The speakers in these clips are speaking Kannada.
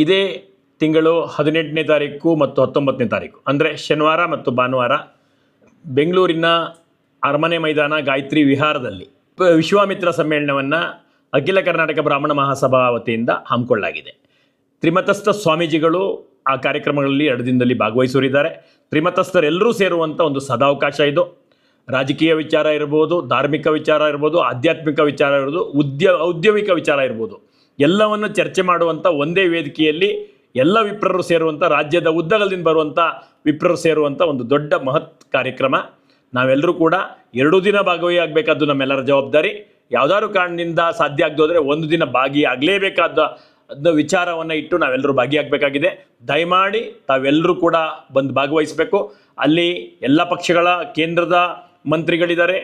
ಇದೇ ತಿಂಗಳು 18ನೇ ತಾರೀಕು ಮತ್ತು 19ನೇ ತಾರೀಕು ಅಂದರೆ ಶನಿವಾರ ಮತ್ತು ಭಾನುವಾರ ಬೆಂಗಳೂರಿನ ಅರಮನೆ ಮೈದಾನ ಗಾಯತ್ರಿ ವಿಹಾರದಲ್ಲಿ ವಿಶ್ವಾಮಿತ್ರ ಸಮ್ಮೇಳನವನ್ನು ಅಖಿಲ ಕರ್ನಾಟಕ ಬ್ರಾಹ್ಮಣ ಮಹಾಸಭಾ ವತಿಯಿಂದ ಹಮ್ಮಿಕೊಳ್ಳಲಾಗಿದೆ. ತ್ರಿಮತಸ್ಥ ಸ್ವಾಮೀಜಿಗಳು ಆ ಕಾರ್ಯಕ್ರಮಗಳಲ್ಲಿ 2 ದಿನದಲ್ಲಿ ಭಾಗವಹಿಸೋರಿದ್ದಾರೆ. ತ್ರಿಮತಸ್ಥರೆಲ್ಲರೂ ಸೇರುವಂಥ ಒಂದು ಸದಾವಕಾಶ ಇದು. ರಾಜಕೀಯ ವಿಚಾರ ಇರ್ಬೋದು, ಧಾರ್ಮಿಕ ವಿಚಾರ ಇರ್ಬೋದು, ಆಧ್ಯಾತ್ಮಿಕ ವಿಚಾರ ಇರ್ಬೋದು, ಔದ್ಯೋಗಿಕ ವಿಚಾರ ಇರ್ಬೋದು, ಎಲ್ಲವನ್ನು ಚರ್ಚೆ ಮಾಡುವಂಥ ಒಂದೇ ವೇದಿಕೆಯಲ್ಲಿ ಎಲ್ಲ ವಿಪ್ರರು ಸೇರುವಂಥ, ರಾಜ್ಯದ ಉದ್ದಗಲದಿಂದ ಬರುವಂಥ ವಿಪ್ರರು ಸೇರುವಂಥ ಒಂದು ದೊಡ್ಡ ಮಹತ್ ಕಾರ್ಯಕ್ರಮ. ನಾವೆಲ್ಲರೂ ಕೂಡ 2 ದಿನ ಭಾಗವಹಿಸಬೇಕಾದ್ದು ನಮ್ಮೆಲ್ಲರ ಜವಾಬ್ದಾರಿ. ಯಾವುದಾದ್ರು ಕಾರಣದಿಂದ ಸಾಧ್ಯ ಆಗದೋದ್ರೆ 1 ದಿನ ಭಾಗಿಯಾಗಲೇಬೇಕಾದ ವಿಚಾರವನ್ನು ಇಟ್ಟು ನಾವೆಲ್ಲರೂ ಭಾಗಿಯಾಗಬೇಕಾಗಿದೆ. ದಯಮಾಡಿ ತಾವೆಲ್ಲರೂ ಕೂಡ ಬಂದು ಭಾಗವಹಿಸಬೇಕು. ಅಲ್ಲಿ ಎಲ್ಲ ಪಕ್ಷಗಳ ಕೇಂದ್ರದ ಮಂತ್ರಿಗಳಿದ್ದಾರೆ,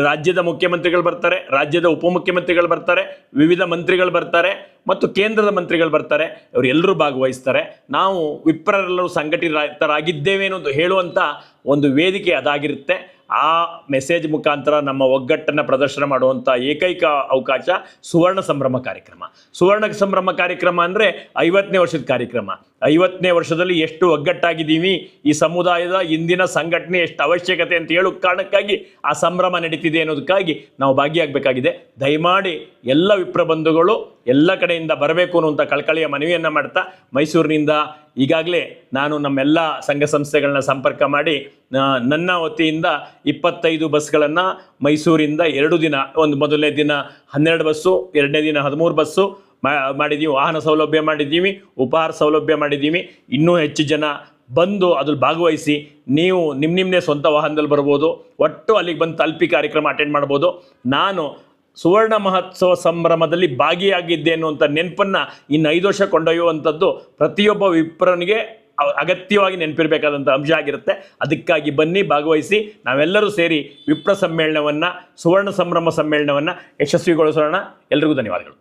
ರಾಜ್ಯದ ಮುಖ್ಯಮಂತ್ರಿಗಳು ಬರ್ತಾರೆ, ರಾಜ್ಯದ ಉಪಮುಖ್ಯಮಂತ್ರಿಗಳು ಬರ್ತಾರೆ, ವಿವಿಧ ಮಂತ್ರಿಗಳು ಬರ್ತಾರೆ ಮತ್ತು ಕೇಂದ್ರದ ಮಂತ್ರಿಗಳು ಬರ್ತಾರೆ. ಅವರೆಲ್ಲರೂ ಭಾಗವಹಿಸ್ತಾರೆ. ನಾವು ವಿಪ್ರರೆಲ್ಲರೂ ಸಂಘಟಿತರಾಗಿದ್ದೇವೆ ಅನ್ನೋದು ಹೇಳುವಂಥ ಒಂದು ವೇದಿಕೆ ಅದಾಗಿರುತ್ತೆ. ಆ ಮೆಸೇಜ್ ಮುಖಾಂತರ ನಮ್ಮ ಒಗ್ಗಟ್ಟನ್ನು ಪ್ರದರ್ಶನ ಮಾಡುವಂಥ ಏಕೈಕ ಅವಕಾಶ ಸುವರ್ಣ ಸಂಭ್ರಮ ಕಾರ್ಯಕ್ರಮ. ಸುವರ್ಣ ಸಂಭ್ರಮ ಕಾರ್ಯಕ್ರಮ ಅಂದರೆ 50ನೇ ವರ್ಷದ ಕಾರ್ಯಕ್ರಮ. 50ನೇ ವರ್ಷದಲ್ಲಿ ಎಷ್ಟು ಒಗ್ಗಟ್ಟಾಗಿದ್ದೀವಿ, ಈ ಸಮುದಾಯದ ಇಂದಿನ ಸಂಘಟನೆ ಎಷ್ಟು ಅವಶ್ಯಕತೆ ಅಂತ ಹೇಳೋ ಕಾರಣಕ್ಕಾಗಿ ಆ ಸಂಭ್ರಮ ನಡೀತಿದೆ ಅನ್ನೋದಕ್ಕಾಗಿ ನಾವು ಭಾಗಿಯಾಗಬೇಕಾಗಿದೆ. ದಯಮಾಡಿ ಎಲ್ಲ ವಿಪ್ರ ಬಂಧುಗಳು ಎಲ್ಲ ಕಡೆಯಿಂದ ಬರಬೇಕು ಅನ್ನುವಂಥ ಕಳಕಳಿಯ ಮನವಿಯನ್ನು ಮಾಡ್ತಾ, ಮೈಸೂರಿನಿಂದ ಈಗಾಗಲೇ ನಾನು ನಮ್ಮೆಲ್ಲ ಸಂಘ ಸಂಸ್ಥೆಗಳನ್ನ ಸಂಪರ್ಕ ಮಾಡಿ ನನ್ನ ವತಿಯಿಂದ 25 ಬಸ್ಗಳನ್ನು ಮೈಸೂರಿಂದ 2 ದಿನ, ಒಂದು ಮೊದಲನೇ ದಿನ 12 ಬಸ್ಸು, 2ನೇ ದಿನ 13 ಬಸ್ಸು ಮಾಡಿದ್ದೀವಿ. ವಾಹನ ಸೌಲಭ್ಯ ಮಾಡಿದ್ದೀವಿ, ಉಪಹಾರ ಸೌಲಭ್ಯ ಮಾಡಿದ್ದೀವಿ. ಇನ್ನೂ ಹೆಚ್ಚು ಜನ ಬಂದು ಅದ್ರಲ್ಲಿ ಭಾಗವಹಿಸಿ ನೀವು ನಿಮ್ಮನ್ನೇ ಸ್ವಂತ ವಾಹನದಲ್ಲಿ ಬರ್ಬೋದು. ಒಟ್ಟು ಅಲ್ಲಿಗೆ ಬಂದು ತಲುಪಿ ಕಾರ್ಯಕ್ರಮ ಅಟೆಂಡ್ ಮಾಡ್ಬೋದು. ನಾನು ಸುವರ್ಣ ಮಹೋತ್ಸವ ಸಂಭ್ರಮದಲ್ಲಿ ಭಾಗಿಯಾಗಿದ್ದೆ ಅನ್ನುವಂಥ ನೆನಪನ್ನು ಇನ್ನು 5 ವರ್ಷ ಕೊಂಡೊಯ್ಯುವಂಥದ್ದು ಪ್ರತಿಯೊಬ್ಬ ವಿಪ್ರನಿಗೆ ಅಗತ್ಯವಾಗಿ ನೆನಪಿರಬೇಕಾದಂಥ ಅಂಶ ಆಗಿರುತ್ತೆ. ಅದಕ್ಕಾಗಿ ಬನ್ನಿ, ಭಾಗವಹಿಸಿ, ನಾವೆಲ್ಲರೂ ಸೇರಿ ವಿಪ್ರ ಸಮ್ಮೇಳನವನ್ನು, ಸುವರ್ಣ ಸಂಭ್ರಮ ಸಮ್ಮೇಳನವನ್ನು ಯಶಸ್ವಿಗೊಳಿಸೋಣ. ಎಲ್ರಿಗೂ ಧನ್ಯವಾದಗಳು.